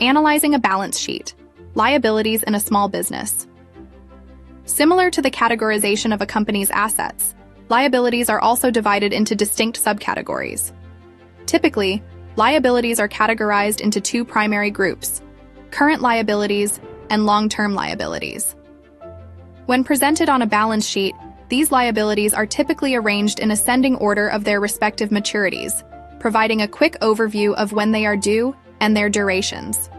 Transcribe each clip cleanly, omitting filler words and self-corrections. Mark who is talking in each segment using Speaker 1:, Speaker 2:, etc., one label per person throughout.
Speaker 1: Analyzing a balance sheet. Liabilities in a small business. Similar to the categorization of a company's assets, liabilities are also divided into distinct subcategories. Typically, liabilities are categorized into two primary groups: current liabilities and long-term liabilities. When presented on a balance sheet, these liabilities are typically arranged in ascending order of their respective maturities, providing a quick overview of when they are due and their durations.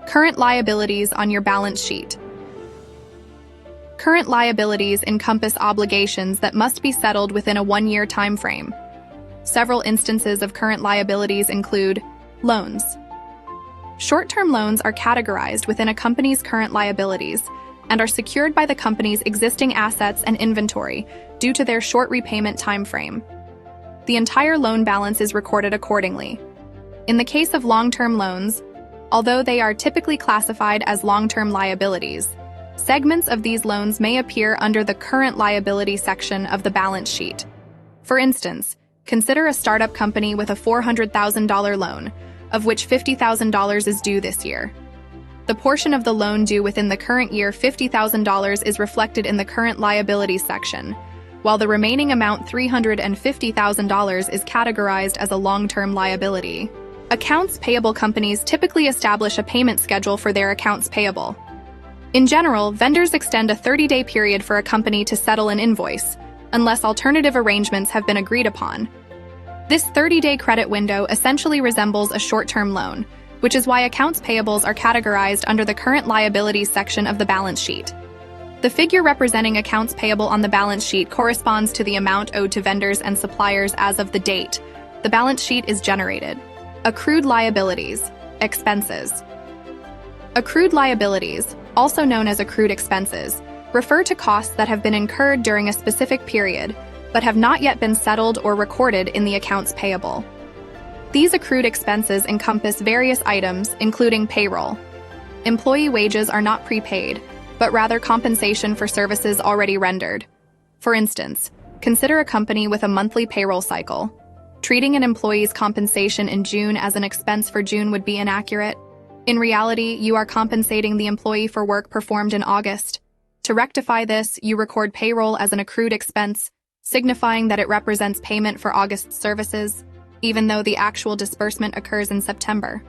Speaker 1: Current liabilities on your balance sheet. Current liabilities encompass obligations that must be settled within a one-year time frame. Several instances of current liabilities include loans. Short-term loans are categorized within a company's current liabilities and are secured by the company's existing assets and inventory due to their short repayment time frame. The entire loan balance is recorded accordingly. In the case of long-term loans, although they are typically classified as long-term liabilities, segments of these loans may appear under the current liability section of the balance sheet. For instance, consider a startup company with a $400,000 loan, of which $50,000 is due this year. The portion of the loan due within the current year, $50,000, is reflected in the current liabilities section, while the remaining amount, $350,000, is categorized as a long-term liability. Accounts payable companies typically establish a payment schedule for their accounts payable. In general, vendors extend a 30-day period for a company to settle an invoice, unless alternative arrangements have been agreed upon. This 30-day credit window essentially resembles a short-term loan, which is why accounts payables are categorized under the current liabilities section of the balance sheet. The figure representing accounts payable on the balance sheet corresponds to the amount owed to vendors and suppliers as of the date the balance sheet is generated. Accrued liabilities, expenses. Accrued liabilities, also known as accrued expenses, refer to costs that have been incurred during a specific period, but have not yet been settled or recorded in the accounts payable. These accrued expenses encompass various items, including payroll. Employee wages are not prepaid, but rather compensation for services already rendered. For instance, consider a company with a monthly payroll cycle. Treating an employee's compensation in June as an expense for June would be inaccurate. In reality, you are compensating the employee for work performed in August. To rectify this, you record payroll as an accrued expense, signifying that it represents payment for August's services, even though the actual disbursement occurs in September.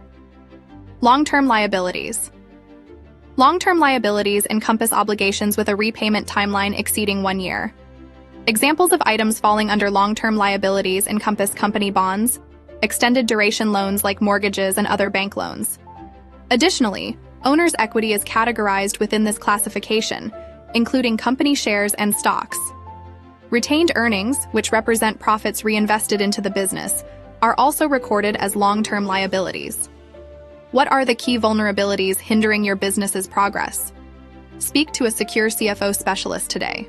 Speaker 1: Long-term liabilities. Long-term liabilities encompass obligations with a repayment timeline exceeding 1 year. Examples of items falling under long-term liabilities encompass company bonds, extended duration loans like mortgages and other bank loans. Additionally, owner's equity is categorized within this classification, including company shares and stocks. Retained earnings, which represent profits reinvested into the business, are also recorded as long-term liabilities. What are the key vulnerabilities hindering your business's progress? Speak to a secure CFO specialist today.